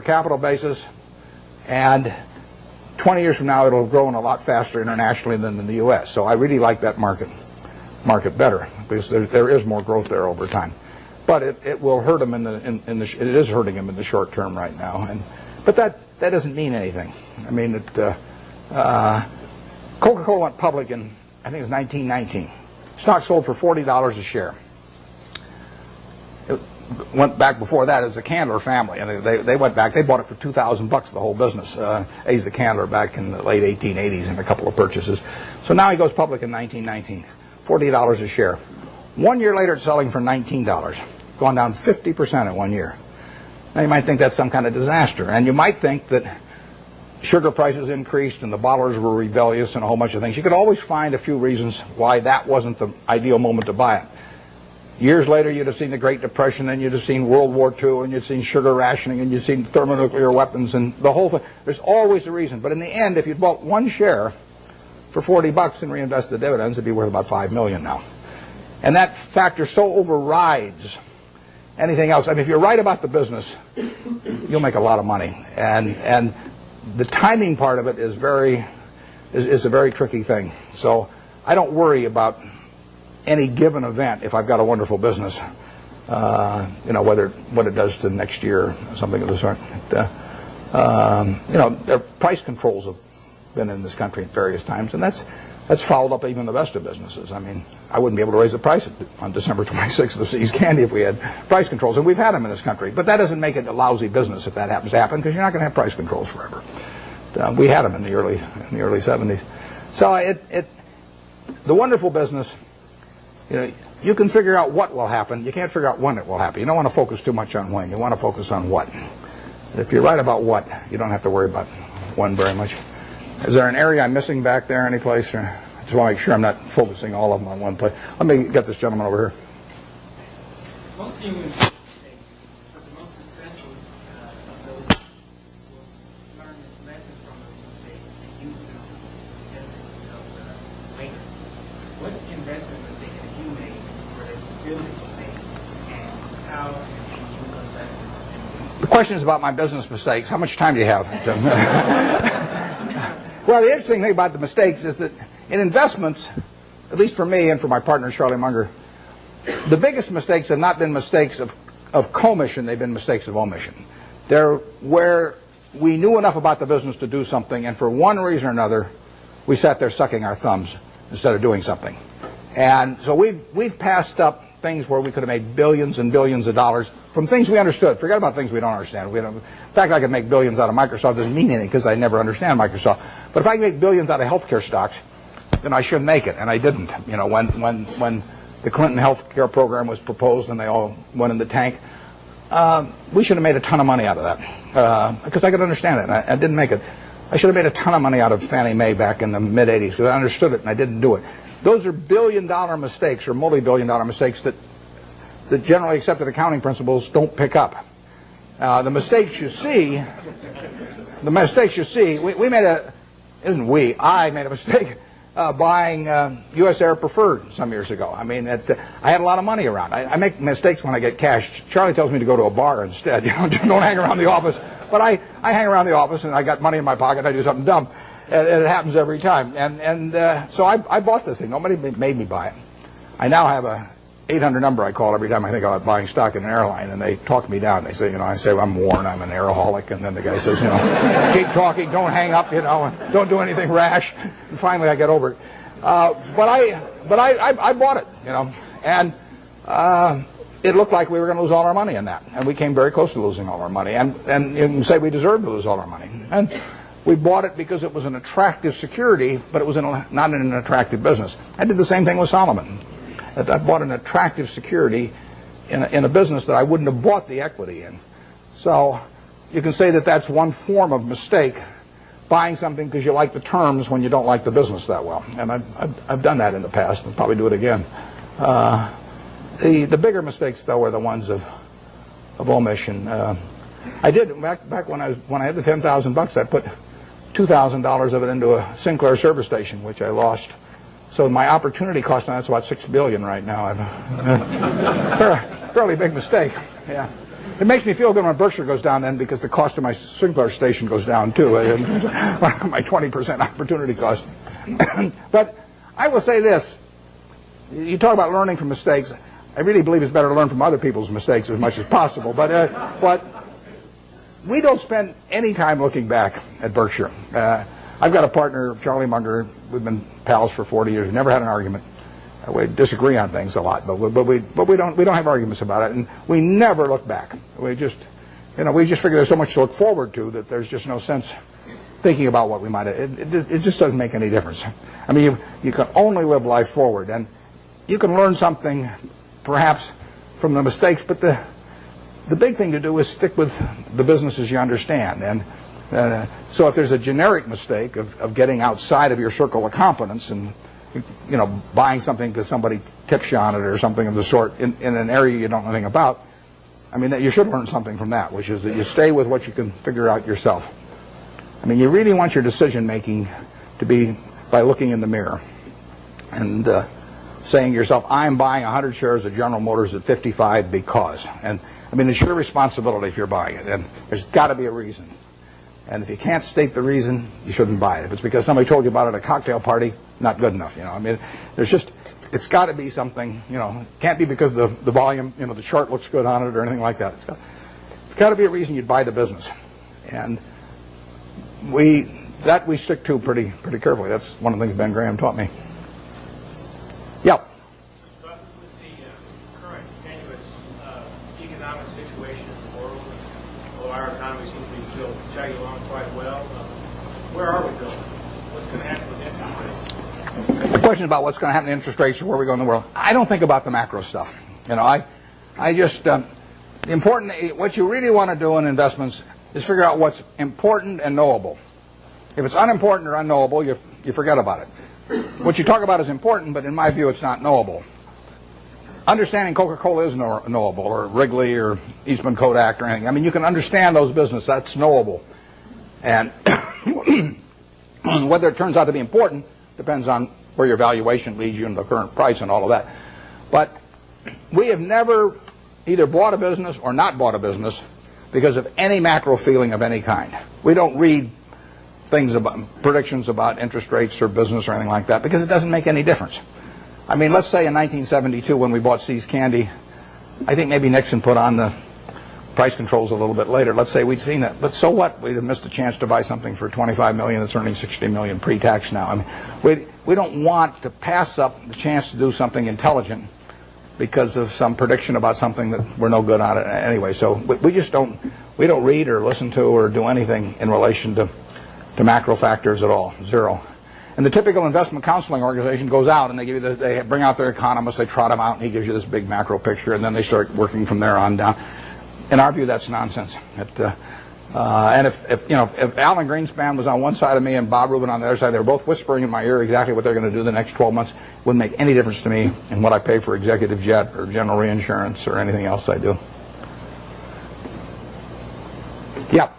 capital basis, and 20 years from now it'll grow a lot faster internationally than in the U.S. So I really like that market better because there is more growth there over time. But it will hurt them it is hurting them in the short term right now. But that doesn't mean anything. I mean, Coca-Cola went public in, I think it was 1919. Stock sold for $40 a share. It went back before that as the Candler family, and they went back. They bought it for $2,000, the whole business. Asa Candler back in the late 1880s in a couple of purchases. So now he goes public in 1919, $40 a share. 1 year later, it's selling for $19, gone down 50% in 1 year. Now you might think that's some kind of disaster, and you might think that sugar prices increased and the bottlers were rebellious and a whole bunch of things. You could always find a few reasons why that wasn't the ideal moment to buy it. Years later, you'd have seen the Great Depression, and you'd have seen World War II, and you'd seen sugar rationing, and you'd seen thermonuclear weapons, and the whole thing. There's always a reason. But in the end, if you'd bought one share for $40 and reinvested the dividends, it'd be worth about $5 million now. And that factor so overrides anything else. I mean, if you're right about the business, you'll make a lot of money. And the timing part of it is a very tricky thing. So I don't worry about any given event if I've got a wonderful business, what it does to next year or something of the sort. There price controls have been in this country at various times, and that's fouled up even the best of businesses. I mean, I wouldn't be able to raise the price on December 26th of See's Candy if we had price controls, and we've had them in this country. But that doesn't make it a lousy business if that happens to happen, because you're not going to have price controls forever. We had them in the early 70s. So the wonderful business, you can figure out what will happen. You can't figure out when it will happen. You don't want to focus too much on when. You want to focus on what. If you're right about what, you don't have to worry about when very much. Is there an area I'm missing back there any place? Or I just want to make sure I'm not focusing all of them on one place. Let me get this gentleman over here. Most human mistakes, but the most successful of those will learn lessons from those mistakes and use them to benefit themselves later. What investment mistakes have you made or that you feel that you made, and how have you used those lessons? The question is about my business mistakes. How much time do you have? Well, the interesting thing about the mistakes is that in investments, at least for me and for my partner Charlie Munger, the biggest mistakes have not been mistakes of commission, they've been mistakes of omission. They're where we knew enough about the business to do something, and for one reason or another, we sat there sucking our thumbs instead of doing something. And so we've passed up things where we could have made billions and billions of dollars from things we understood. Forget about things we don't understand. In fact, I could make billions out of Microsoft. Doesn't mean anything because I never understand Microsoft. But if I can make billions out of healthcare stocks, then I should make it, and I didn't. When the Clinton healthcare program was proposed and they all went in the tank, we should have made a ton of money out of that because I could understand it. And I didn't make it. I should have made a ton of money out of Fannie Mae back in the mid '80s because I understood it and I didn't do it. Those are billion-dollar mistakes or multi-billion-dollar mistakes that generally accepted accounting principles don't pick up. The mistakes you see, we made I made a mistake buying U.S. Air Preferred some years ago. I mean, I had a lot of money around. I make mistakes when I get cash. Charlie tells me to go to a bar instead. Don't hang around the office. But I hang around the office and I got money in my pocket. I do something dumb. And it happens every time. So I bought this thing. Nobody made me buy it. I now have a 800 number I call every time I think about buying stock in an airline, and they talk me down. They say, I say, I'm Warren, I'm an airaholic, and then the guy says, keep talking, don't hang up, and don't do anything rash. And finally, I get over it. But I bought it, and it looked like we were going to lose all our money in that, and we came very close to losing all our money, and you can say we deserved to lose all our money, and we bought it because it was an attractive security, but it was not in an attractive business. I did the same thing with Solomon. I bought an attractive security in a business that I wouldn't have bought the equity in. So you can say that that's one form of mistake, buying something because you like the terms when you don't like the business that well. And I've done that in the past and probably do it again. The bigger mistakes, though, are the ones of omission. I did back when I had the $10,000. I put $2,000 of it into a Sinclair service station, which I lost. So my opportunity cost on that's about $6 billion right now. Fairly big mistake. Yeah. It makes me feel good when Berkshire goes down then, because the cost of my sprinkler station goes down too. My 20% opportunity cost. But I will say this. You talk about learning from mistakes. I really believe it's better to learn from other people's mistakes as much as possible. But we don't spend any time looking back at Berkshire. I've got a partner, Charlie Munger. We've been pals for 40 years. We've never had an argument. We disagree on things a lot, but we don't have arguments about it, and we never look back. We just figure there's so much to look forward to that there's just no sense thinking about what we might have. It just doesn't make any difference. I mean, you can only live life forward, and you can learn something perhaps from the mistakes, but the big thing to do is stick with the businesses you understand. And so if there's a generic mistake of getting outside of your circle of competence and buying something because somebody tips you on it or something of the sort in an area you don't know anything about, I mean, you should learn something from that, which is that you stay with what you can figure out yourself. I mean, you really want your decision making to be by looking in the mirror and saying to yourself, I'm buying 100 shares of General Motors at 55 because. And I mean, it's your responsibility if you're buying it, and there's got to be a reason. And if you can't state the reason, you shouldn't buy it. If it's because somebody told you about it at a cocktail party, not good enough. I mean, it's got to be something. It can't be because the volume, the chart looks good on it or anything like that. It's got to be a reason you'd buy the business, and we stick to pretty carefully. That's one of the things Ben Graham taught me. Yeah. With the current tenuous economic situation in the world, although our economy seems to be still chugging along quite well, where are we going? What's going to happen with interest rates? The question about what's going to happen to interest rates or where we go in the world. I don't think about the macro stuff. I just what you really want to do in investments is figure out what's important and knowable. If it's unimportant or unknowable, you forget about it. What you talk about is important, but in my view, it's not knowable. Understanding Coca-Cola is knowable, or Wrigley, or Eastman Kodak, or anything. I mean, you can understand those businesses. That's knowable. And whether it turns out to be important depends on where your valuation leads you and the current price and all of that. But we have never either bought a business or not bought a business because of any macro feeling of any kind. We don't read things about predictions about interest rates or business or anything like that because it doesn't make any difference. I mean, let's say in 1972 when we bought See's Candy, I think maybe Nixon put on the price controls a little bit later. Let's say we'd seen that, but so what? We'd have missed a chance to buy something for $25 million that's earning $60 million pre-tax now. I mean, we don't want to pass up the chance to do something intelligent because of some prediction about something that we're no good on it anyway. So we just don't read or listen to or do anything in relation to macro factors at all. Zero. And the typical investment counseling organization goes out and they bring out their economists, they trot him out, and he gives you this big macro picture, and then they start working from there on down. In our view, that's nonsense. And if Alan Greenspan was on one side of me and Bob Rubin on the other side, they were both whispering in my ear exactly what they're going to do the next 12 months. It wouldn't make any difference to me in what I pay for executive jet or general reinsurance or anything else I do. Yeah.